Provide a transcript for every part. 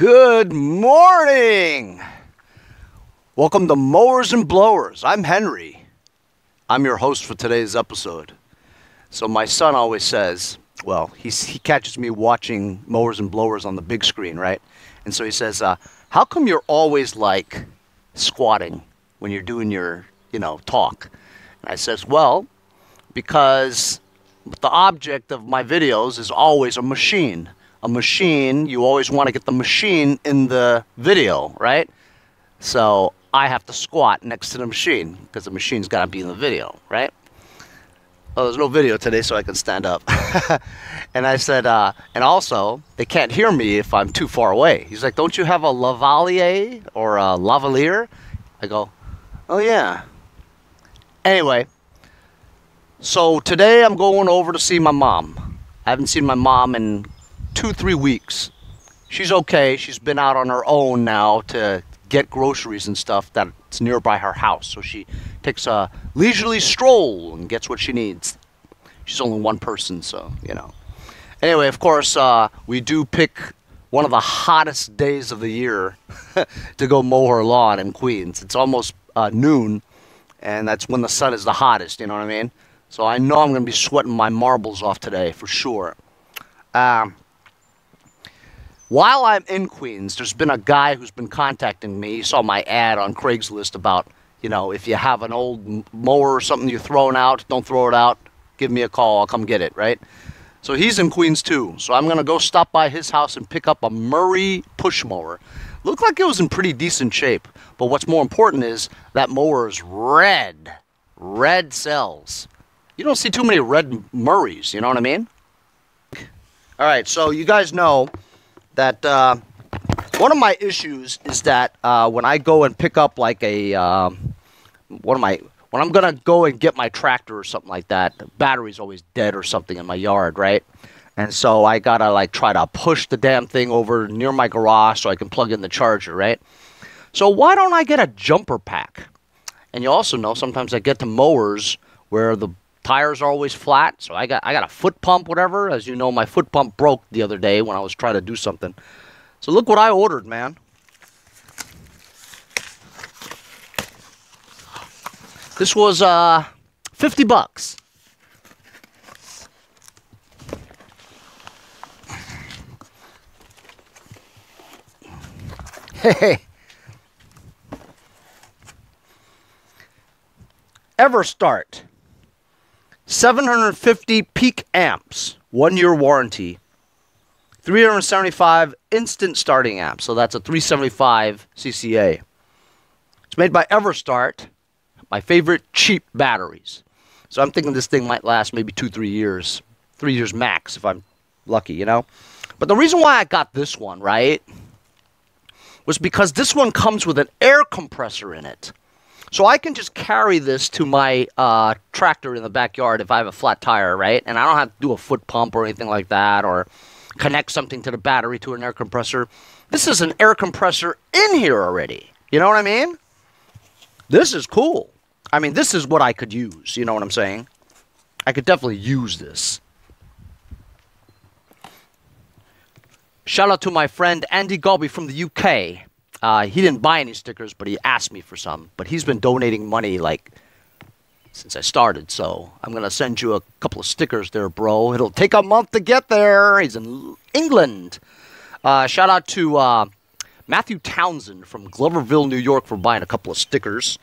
Good morning! Welcome to Mowers and Blowers. I'm Henry. I'm your host for today's episode. So my son always says, well, he catches me watching Mowers and Blowers on the big screen, right? And so he says, how come you're always like squatting when you're doing your, talk? And I says, well, because the object of my videos is always a machine. A machine, you always want to get the machine in the video, right? So I have to squat next to the machine because the machine's got to be in the video, right? Well, there's no video today, so I can stand up. And I said, and also, they can't hear me if I'm too far away. He's like, don't you have a lavalier or a lavalier? I go, oh yeah. Anyway, so today I'm going over to see my mom. I haven't seen my mom in 2-3 weeks. She's okay. She's been out on her own now to get groceries and stuff that's nearby her house. So she takes a leisurely stroll and gets what she needs. She's only one person, so, Anyway, of course, we do pick one of the hottest days of the year to go mow her lawn in Queens. It's almost noon, and that's when the sun is the hottest, you know what I mean? So I know I'm going to be sweating my marbles off today, for sure. While I'm in Queens, there's been a guy who's been contacting me. He saw my ad on Craigslist about, if you have an old mower or something you're throwing out, don't throw it out. Give me a call. I'll come get it, right? So he's in Queens too. So I'm going to go stop by his house and pick up a Murray push mower. Looked like it was in pretty decent shape. But what's more important is that mower is red. Red cells. You don't see too many red Murrays, you know what I mean? All right, so you guys know that one of my issues is that when I go and pick up like a when I'm gonna go and get my tractor or something like that, the battery's always dead or something in my yard, right? And so I gotta like try to push the damn thing over near my garage so I can plug in the charger, right? So why don't I get a jumper pack? And you also know sometimes I get to mowers where the tires are always flat, so I got a foot pump, whatever. As you know, my foot pump broke the other day when I was trying to do something. So look what I ordered, man. This was $50. Hey. EverStart. 750 peak amps, 1-year warranty. 375 instant starting amps, so that's a 375 CCA. It's made by EverStart, my favorite cheap batteries. So I'm thinking this thing might last maybe 2-3 years. 3 years max if I'm lucky, But the reason why I got this one, right, was because this one comes with an air compressor in it. So I can just carry this to my tractor in the backyard if I have a flat tire, right? And I don't have to do a foot pump or anything like that or connect something to the battery to an air compressor. This is an air compressor in here already. You know what I mean? This is cool. I mean, this is what I could use. You know what I'm saying? I could definitely use this. Shout out to my friend Andy Galby from the UK. He didn't buy any stickers, but he asked me for some. But he's been donating money, since I started. So I'm going to send you a couple of stickers there, bro. It'll take a month to get there. He's in England. Shout out to Matthew Townsend from Gloverville, New York for buying a couple of stickers.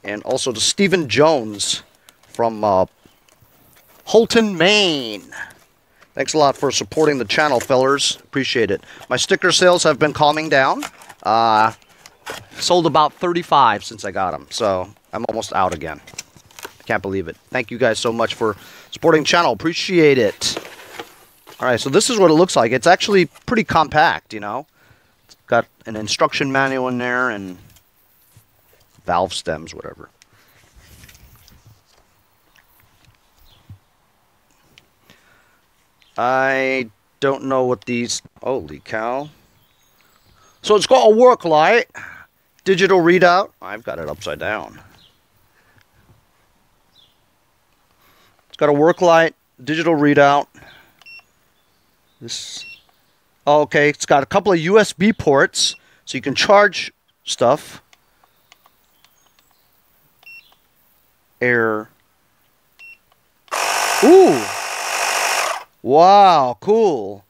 And also to Stephen Jones from Holton, Maine. Thanks a lot for supporting the channel, fellers. Appreciate it. My sticker sales have been calming down. Sold about 35 since I got them, so I'm almost out again. I can't believe it. Thank you guys so much for supporting the channel. Appreciate it. Alright, so this is what it looks like. It's actually pretty compact, It's got an instruction manual in there and valve stems, whatever. I don't know what these... Holy cow. So it's got a work light, digital readout. I've got it upside down. It's got a work light, digital readout. This Okay, it's got a couple of USB ports, so you can charge stuff. Air. Ooh! Wow, cool.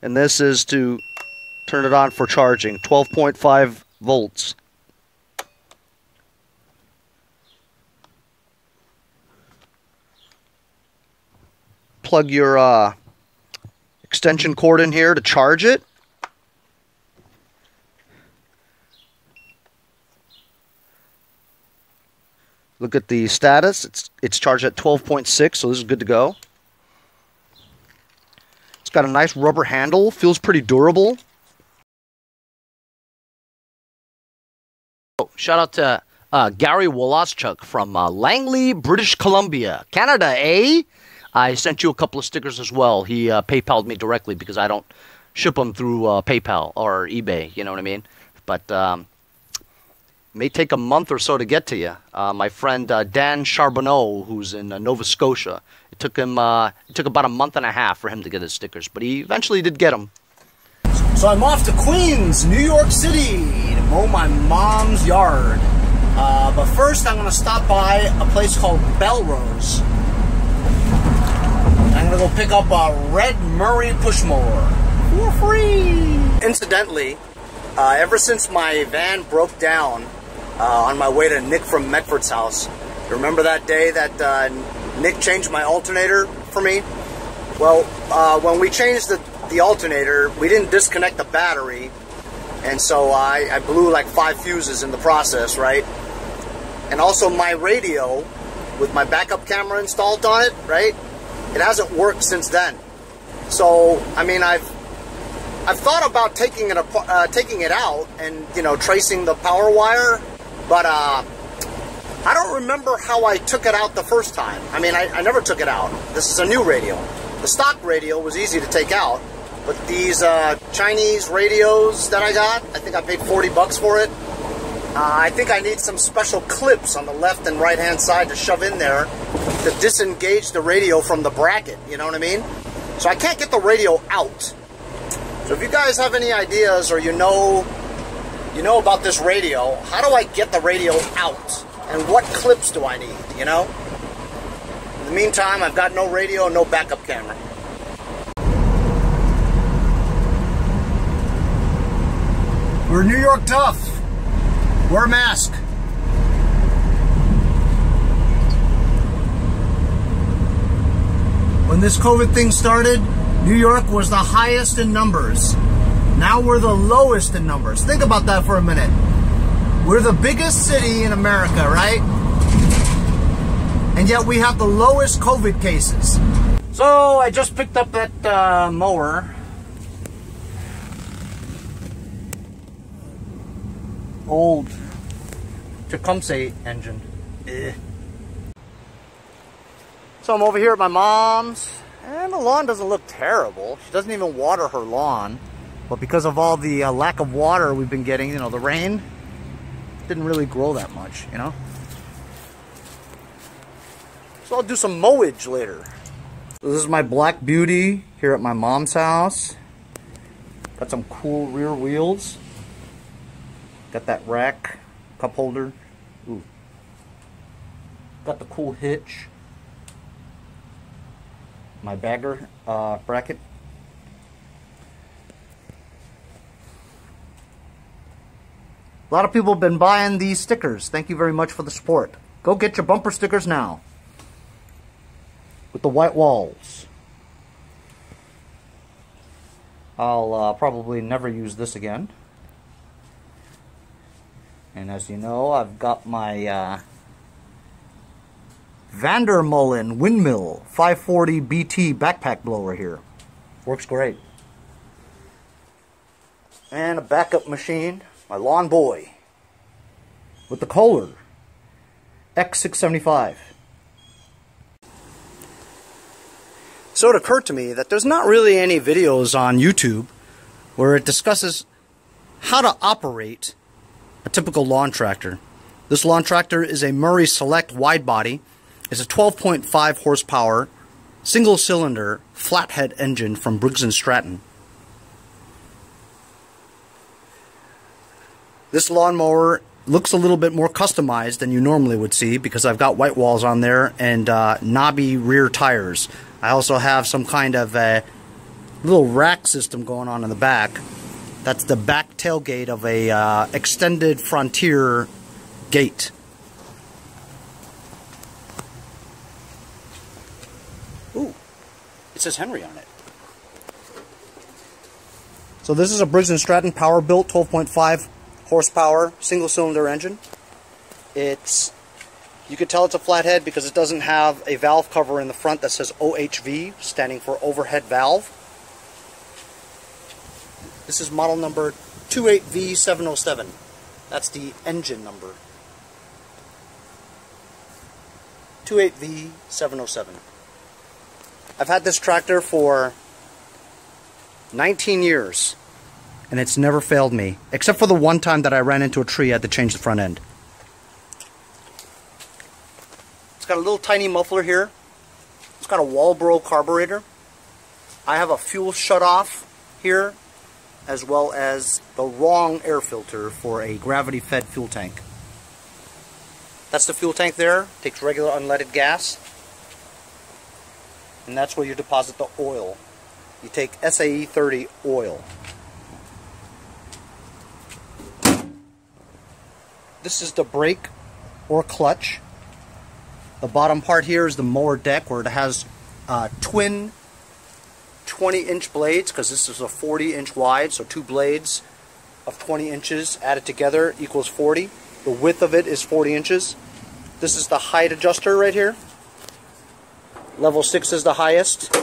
And this is to turn it on for charging. 12.5 volts. Plug your extension cord in here to charge it. Look at the status. It's charged at 12.6, so this is good to go. It's got a nice rubber handle. Feels pretty durable. Oh, shout out to Gary Woloschuk from Langley, British Columbia, Canada, eh? I sent you a couple of stickers as well. He PayPal'd me directly because I don't ship them through PayPal or eBay, you know what I mean? But may take a month or so to get to you. My friend Dan Charbonneau, who's in Nova Scotia, it took about a month and a half for him to get his stickers, but he eventually did get them. So I'm off to Queens, New York City, to mow my mom's yard. But first I'm going to stop by a place called Belrose. I'm going to go pick up a red Murray push mower for free. Incidentally, ever since my van broke down on my way to Nick from Medford's house, remember that day that Nick changed my alternator for me? Well, when we changed the alternator, we didn't disconnect the battery, and so I blew like 5 fuses in the process, right? And also my radio, with my backup camera installed on it, right? It hasn't worked since then. So, I mean, I've thought about taking it out and, you know, tracing the power wire, but I don't remember how I took it out the first time. I mean, I never took it out. This is a new radio. The stock radio was easy to take out, but these Chinese radios that I got, I think I paid 40 bucks for it. I think I need some special clips on the left and right hand side to shove in there to disengage the radio from the bracket, you know what I mean? So I can't get the radio out. So if you guys have any ideas or you know about this radio, how do I get the radio out? And what clips do I need, you know? In the meantime, I've got no radio, no backup camera. We're New York tough. Wear a mask. When this COVID thing started, New York was the highest in numbers. Now we're the lowest in numbers. Think about that for a minute. We're the biggest city in America, right? And yet we have the lowest COVID cases. So I just picked up that mower. Old Tecumseh engine. So I'm over here at my mom's, and the lawn doesn't look terrible. She doesn't even water her lawn, but because of all the lack of water we've been getting, you know, the rain didn't really grow that much, you know. So I'll do some mowage later. So this is my Black Beauty here at my mom's house. Got some cool rear wheels. Got that rack, cup holder. Ooh. Got the cool hitch. My bagger bracket. A lot of people have been buying these stickers. Thank you very much for the support. Go get your bumper stickers now. With the white walls. I'll probably never use this again. And as you know, I've got my Vandermolen Windmill 540 BT backpack blower here. Works great. And a backup machine, my Lawn Boy, with the Kohler X675. So it occurred to me that there's not really any videos on YouTube where it discusses how to operate a typical lawn tractor. This lawn tractor is a Murray Select wide body. It's a 12.5 horsepower, single cylinder, flathead engine from Briggs & Stratton. This lawnmower looks a little bit more customized than you normally would see because I've got white walls on there and knobby rear tires. I also have some kind of a little rack system going on in the back. That's the back tailgate of a extended Frontier gate. Ooh, it says Henry on it. So this is a Briggs & Stratton power built 12.5 horsepower single cylinder engine. You can tell it's a flathead because it doesn't have a valve cover in the front that says OHV, standing for overhead valve. This is model number 28V707. That's the engine number. 28V707. I've had this tractor for 19 years and it's never failed me, except for the one time that I ran into a tree. I had to change the front end. It's got a little tiny muffler here. It's got a Walbro carburetor. I have a fuel shutoff here, as well as the wrong air filter for a gravity-fed fuel tank. That's the fuel tank there. Takes regular unleaded gas. And that's where you deposit the oil. You take SAE 30 oil. This is the brake or clutch. The bottom part here is the mower deck, where it has twin 20-inch blades, because this is a 40-inch wide, so two blades of 20 inches added together equals 40. The width of it is 40 inches. This is the height adjuster right here. Level 6 is the highest,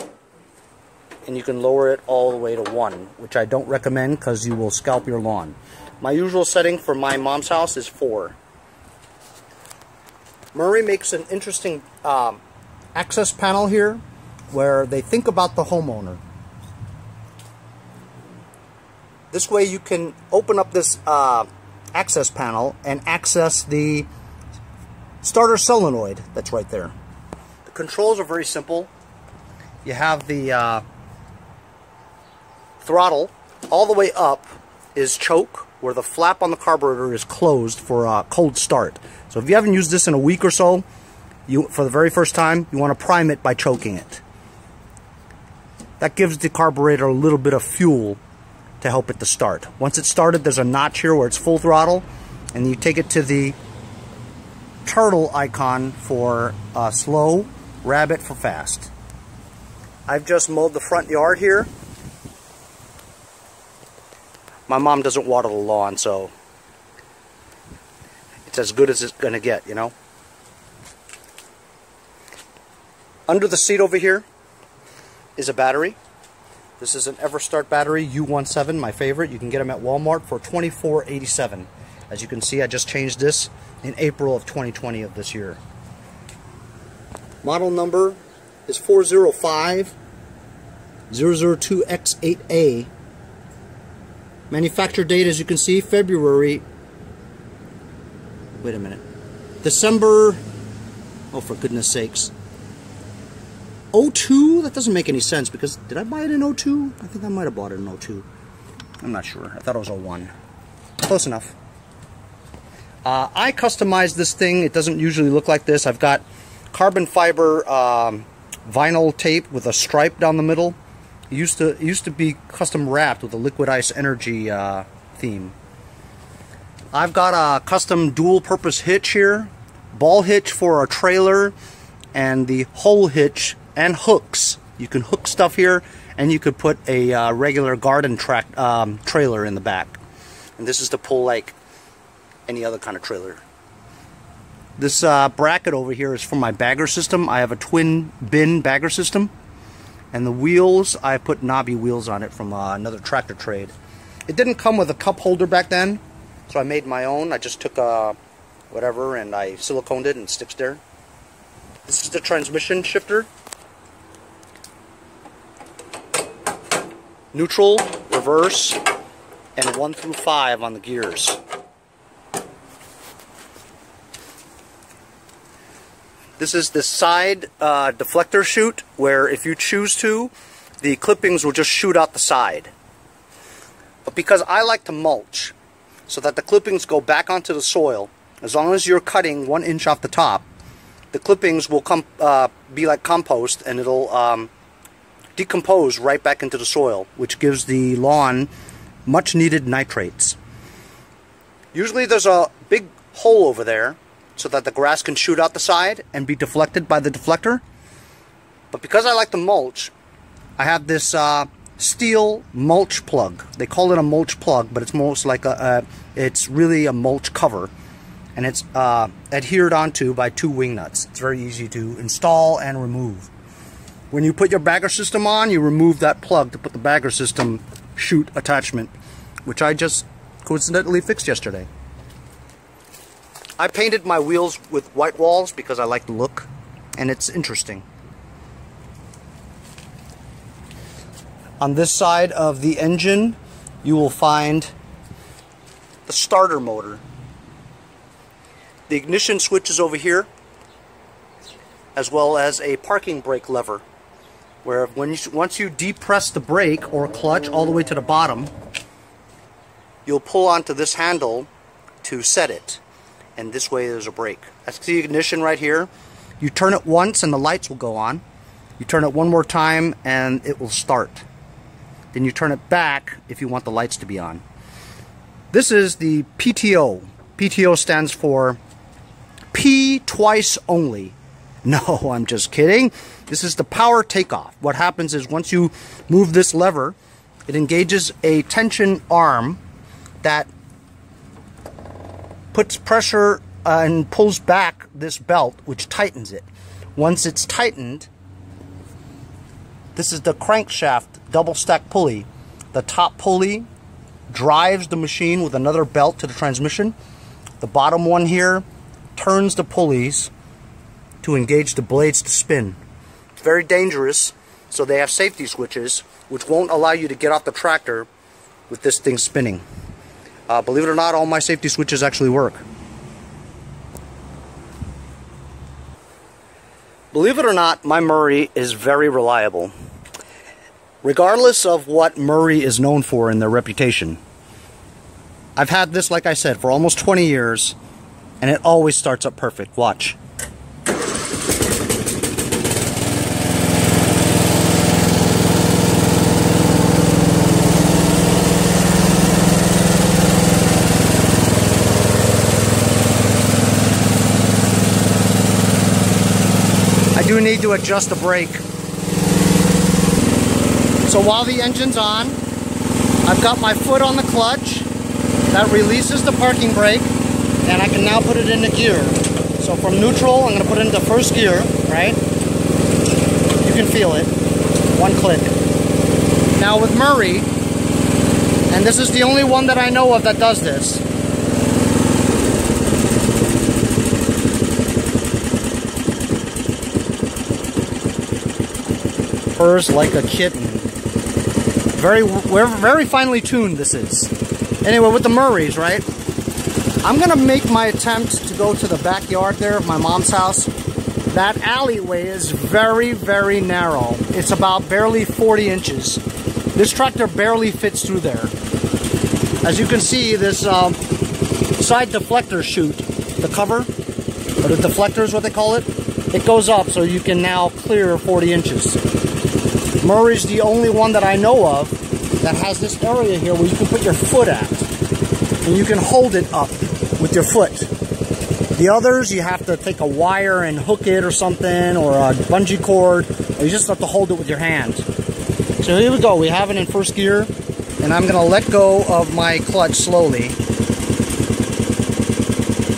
and you can lower it all the way to 1, which I don't recommend because you will scalp your lawn. My usual setting for my mom's house is 4. Murray makes an interesting access panel here where they think about the homeowner. This way you can open up this access panel and access the starter solenoid that's right there. The controls are very simple. You have the throttle. All the way up is choke, where the flap on the carburetor is closed for a cold start. So if you haven't used this in a week or so, for the very first time, you want to prime it by choking it. That gives the carburetor a little bit of fuel to help it to start. Once it's started, there's a notch here where it's full throttle, and you take it to the turtle icon for slow, rabbit for fast. I've just mowed the front yard here. My mom doesn't water the lawn, so it's as good as it's going to get, you know. Under the seat over here is a battery. This is an Everstart battery, U17, my favorite. You can get them at Walmart for $24.87. As you can see, I just changed this in April of 2020 of this year. Model number is 405002X8A. Manufacture date, as you can see, February. Wait a minute. December. Oh, for goodness sakes. 02? That doesn't make any sense because did I buy it in 02? I think I might have bought it in 02. I'm not sure. I thought it was 01. Close enough. I customized this thing. It doesn't usually look like this. I've got carbon fiber vinyl tape with a stripe down the middle. It used to be custom wrapped with a Liquid Ice Energy theme. I've got a custom dual purpose hitch here, ball hitch for a trailer, and the hole hitch and hooks. You can hook stuff here, and you could put a regular garden trailer in the back. And this is to pull like any other kind of trailer. This bracket over here is for my bagger system. I have a twin bin bagger system. And the wheels, I put knobby wheels on it from another tractor trade. It didn't come with a cup holder back then, so I made my own. I just took whatever and I siliconed it and it sticks there. This is the transmission shifter. Neutral, reverse, and 1 through 5 on the gears. This is the side deflector chute, where if you choose to, the clippings will just shoot out the side. But because I like to mulch, so that the clippings go back onto the soil. As long as you're cutting 1 inch off the top, the clippings will be like compost, and it'll decompose right back into the soil, which gives the lawn much needed nitrates. Usually there's a big hole over there so that the grass can shoot out the side and be deflected by the deflector. But because I like to mulch, I have this steel mulch plug. They call it a mulch plug, but it's most like it's really a mulch cover. And it's adhered onto by 2 wing nuts. It's very easy to install and remove. When you put your bagger system on, you remove that plug to put the bagger system chute attachment, which I just coincidentally fixed yesterday. I painted my wheels with white walls because I like the look, and it's interesting. On this side of the engine, you will find the starter motor. The ignition switch is over here, as well as a parking brake lever, where once you depress the brake or clutch all the way to the bottom, you'll pull onto this handle to set it, and this way there's a brake. That's the ignition right here. You turn it once and the lights will go on. You turn it one more time and it will start. Then you turn it back if you want the lights to be on. This is the PTO. PTO stands for P twice only. No, I'm just kidding. This is the power takeoff. What happens is once you move this lever, it engages a tension arm that puts pressure and pulls back this belt, which tightens it. Once it's tightened, this is the crankshaft double stack pulley. The top pulley drives the machine with another belt to the transmission. The bottom one here turns the pulleys to engage the blades to spin. It's very dangerous, so they have safety switches which won't allow you to get off the tractor with this thing spinning. Believe it or not, all my safety switches actually work. Believe it or not, my Murray is very reliable, regardless of what Murray is known for in their reputation. I've had this, like I said, for almost 20 years, and it always starts up perfect. Watch. I do need to adjust the brake. So while the engine's on, I've got my foot on the clutch. That releases the parking brake, and I can now put it into gear. So from neutral, I'm going to put it into first gear, right? You can feel it. One click. Now with Murray, and this is the only one that I know of that does this, purrs like a kitten. Very finely tuned this is. Anyway, with the Murrays, right? I'm gonna make my attempt to go to the backyard there of my mom's house. That alleyway is very, very narrow. It's about barely 40 inches. This tractor barely fits through there. As you can see, this side deflector chute, the cover, or the deflector is what they call it, it goes up so you can now clear 40 inches. Murray's the only one that I know of that has this area here where you can put your foot at, and you can hold it up with your foot. The others, you have to take a wire and hook it or something, or a bungee cord, or you just have to hold it with your hand. So here we go, we have it in first gear, and I'm gonna let go of my clutch slowly.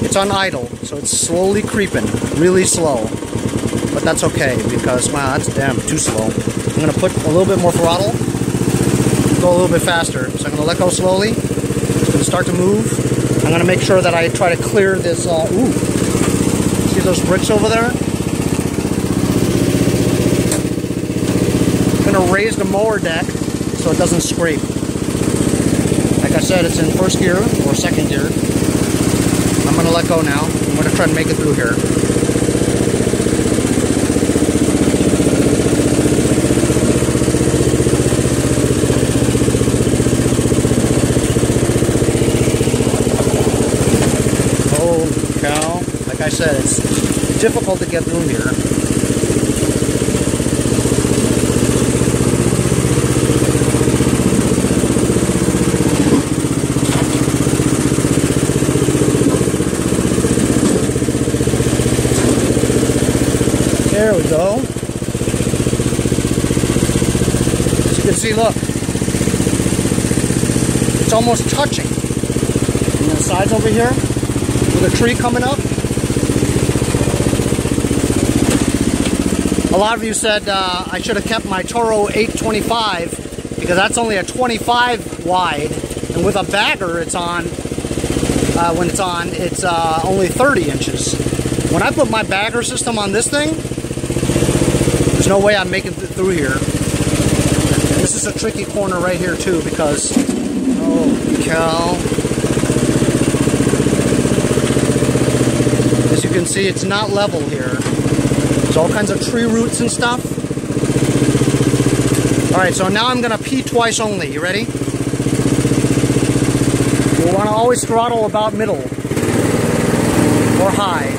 It's on idle, so it's slowly creeping, really slow. But that's okay, because, wow, that's damn too slow. I'm gonna put a little bit more throttle, go a little bit faster. So I'm gonna let go slowly. It's gonna start to move. I'm gonna make sure that I try to clear this, ooh. See those bricks over there? I'm gonna raise the mower deck so it doesn't scrape. Like I said, it's in first gear or second gear. I'm gonna let go now. I'm gonna try to make it through here. said, it's difficult to get through here. There we go. As you can see, look. It's almost touching. And the sides over here, with a tree coming up. A lot of you said I should have kept my Toro 825 because that's only a 25 wide. And with a bagger, it's on, when it's on, it's only 30 inches. When I put my bagger system on this thing, there's no way I'm making it through here. And this is a tricky corner right here too because, oh cow. As you can see, it's not level here. There's all kinds of tree roots and stuff. Alright, so now I'm gonna pee twice only. You ready? You'll wanna always throttle about middle or high.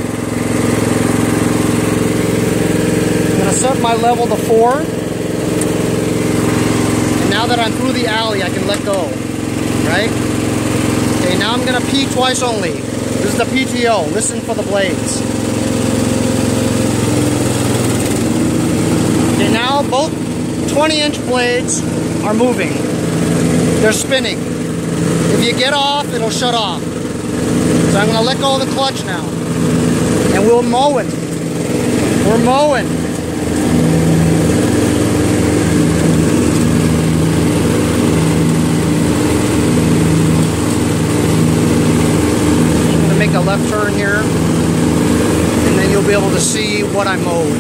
Set my level to 4, and now that I'm through the alley I can let go, right? Okay, now I'm gonna pee twice only. This is the PTO, listen for the blades. Okay, now both 20-inch blades are moving. They're spinning. If you get off, it'll shut off. So I'm gonna let go of the clutch now. And we're mowing. We're mowing. Make a left turn here, and then you'll be able to see what I mowed.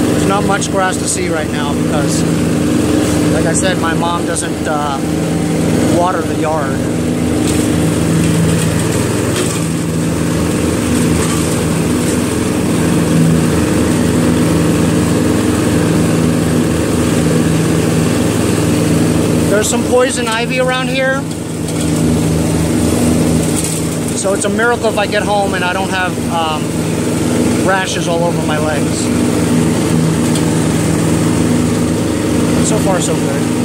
There's not much grass to see right now because, like I said, my mom doesn't water the yard. There's some poison ivy around here, so it's a miracle if I get home and I don't have rashes all over my legs. So far, so good.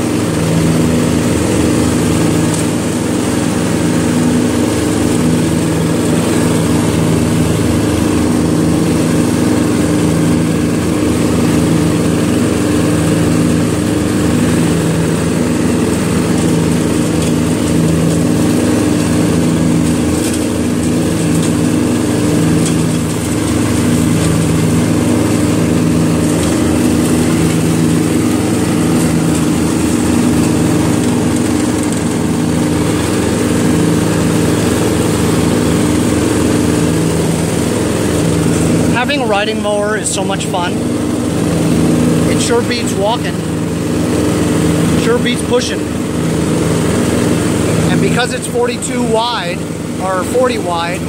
Having a riding mower is so much fun. It sure beats walking. Sure beats pushing. And because it's 42 wide, or 40 wide,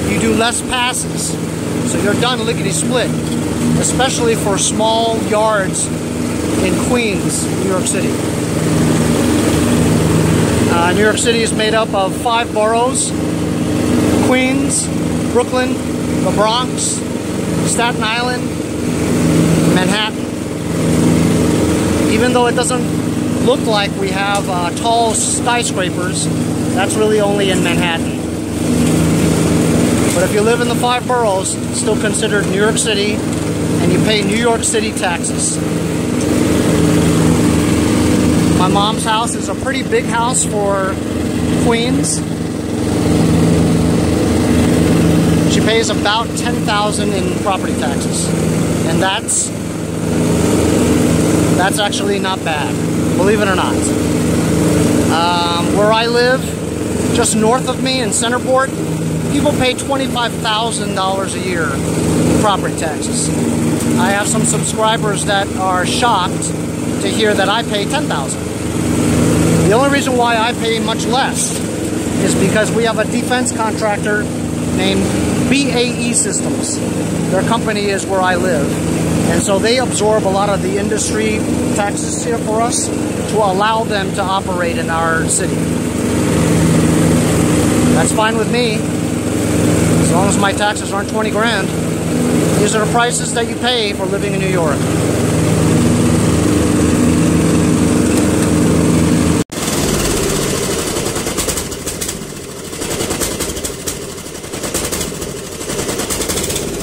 you do less passes. So you're done lickety-split. Especially for small yards in Queens, New York City. New York City is made up of 5 boroughs: Queens, Brooklyn, the Bronx, Staten Island, Manhattan. Even though it doesn't look like we have tall skyscrapers, that's really only in Manhattan. But if you live in the 5 boroughs, it's still considered New York City, and you pay New York City taxes. My mom's house is a pretty big house for Queens. She pays about $10,000 in property taxes, and that's actually not bad, believe it or not. Where I live, just north of me in Centerport, people pay $25,000 a year in property taxes. I have some subscribers that are shocked to hear that I pay $10,000. The only reason why I pay much less is because we have a defense contractor named BAE Systems. Their company is where I live. And so they absorb a lot of the industry taxes here for us to allow them to operate in our city. That's fine with me, as long as my taxes aren't 20 grand. These are the prices that you pay for living in New York.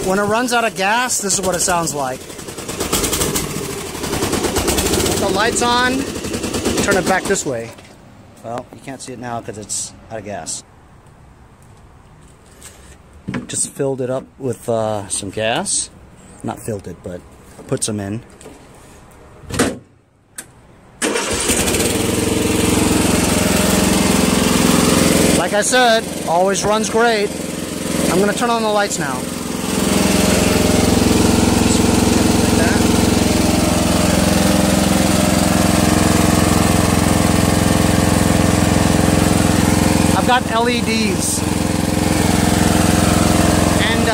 When it runs out of gas, this is what it sounds like. Put the lights on, turn it back this way. Well, you can't see it now because it's out of gas. Just filled it up with some gas. Not filled it, but put some in. Like I said, always runs great. I'm going to turn on the lights now. I've got LEDs and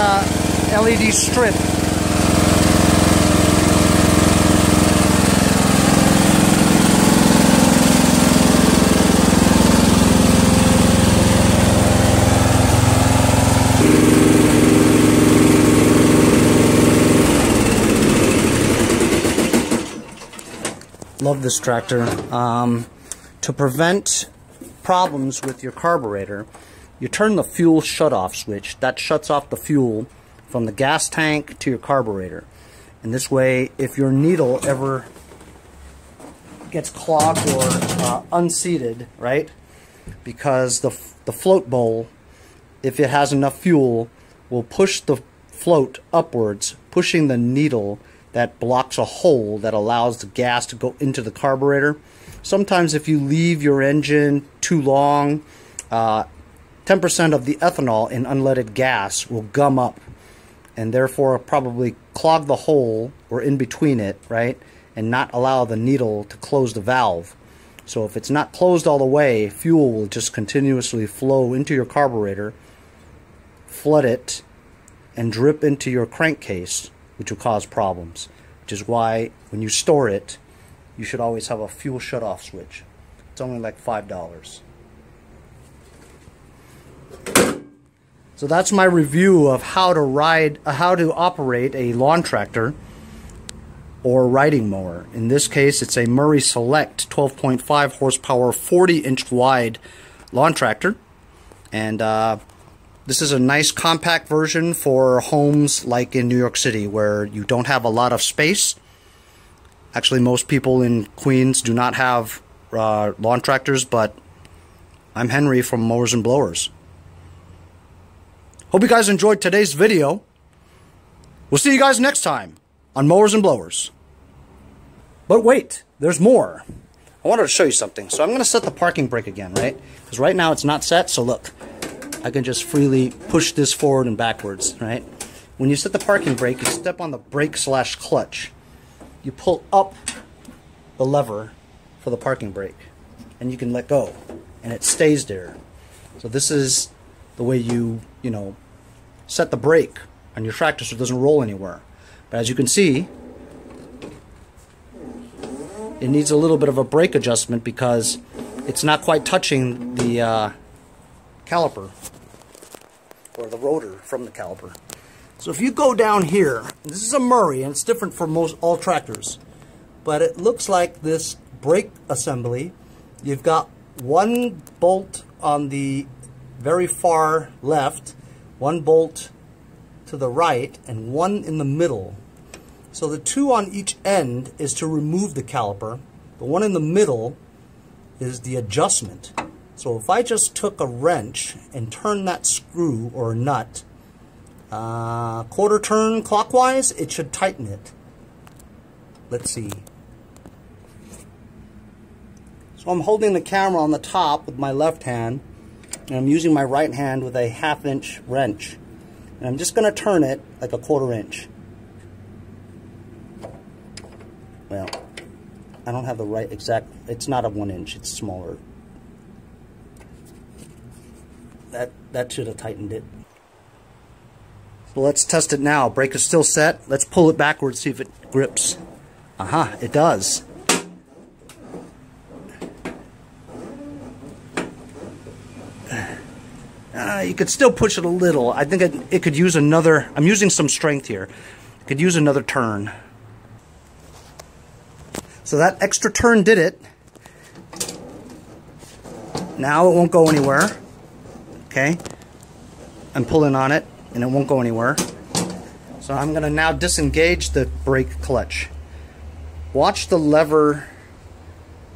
LED strip. Love this tractor. To prevent problems with your carburetor, you turn the fuel shutoff switch. That shuts off the fuel from the gas tank to your carburetor. And this way, if your needle ever gets clogged or unseated, right? Because the float bowl, if it has enough fuel, will push the float upwards, pushing the needle that blocks a hole that allows the gas to go into the carburetor. Sometimes if you leave your engine too long, 10% of the ethanol in unleaded gas will gum up and therefore probably clog the hole or in between it, right? And not allow the needle to close the valve. So if it's not closed all the way, fuel will just continuously flow into your carburetor, flood it, and drip into your crankcase, which will cause problems. Which is why when you store it, you should always have a fuel shutoff switch. It's only like $5. So that's my review of how to operate a lawn tractor or riding mower. In this case, it's a Murray Select 12.5 horsepower, 40-inch wide lawn tractor, and this is a nice compact version for homes like in New York City where you don't have a lot of space. Actually, most people in Queens do not have lawn tractors, but I'm Henry from Mowers and Blowers. Hope you guys enjoyed today's video. We'll see you guys next time on Mowers and Blowers. But wait, there's more. I wanted to show you something. So I'm going to set the parking brake again, right? Because right now it's not set, so look. I can just freely push this forward and backwards, right? When you set the parking brake, you step on the brake/clutch. You pull up the lever for the parking brake, and you can let go, and it stays there. So this is the way you set the brake on your tractor so it doesn't roll anywhere. But as you can see, it needs a little bit of a brake adjustment because it's not quite touching the caliper or the rotor from the caliper. So if you go down here, this is a Murray and it's different for all tractors, but it looks like this brake assembly. You've got one bolt on the very far left, one bolt to the right, and one in the middle. So the two on each end is to remove the caliper. The one in the middle is the adjustment. So if I just took a wrench and turned that screw or nut quarter turn clockwise, it should tighten it. Let's see. So I'm holding the camera on the top with my left hand, and I'm using my right hand with a 1/2 inch wrench. And I'm just going to turn it like a 1/4 inch. Well, I don't have the right exact, it's not a 1 inch, it's smaller. That should have tightened it. Well, let's test it now. Brake is still set. Let's pull it backwards, see if it grips. It does. You could still push it a little. I think it could use another... I'm using some strength here. It could use another turn. So that extra turn did it. Now it won't go anywhere. Okay? I'm pulling on it, and it won't go anywhere. So I'm going to now disengage the brake clutch. Watch the lever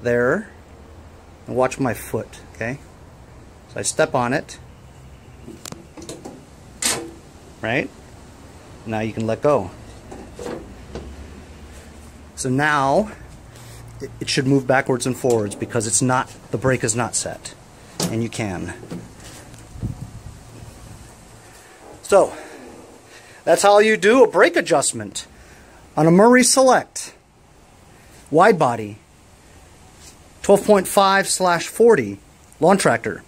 there, and watch my foot, okay? So I step on it, right? Now you can let go. So now it should move backwards and forwards because it's not, the brake is not set, and you can. So that's how you do a brake adjustment on a Murray Select wide body 12.5/40 lawn tractor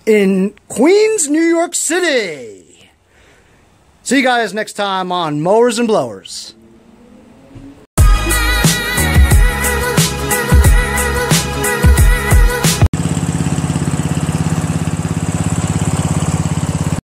in Queens, New York City. See you guys next time on Mowers and Blowers.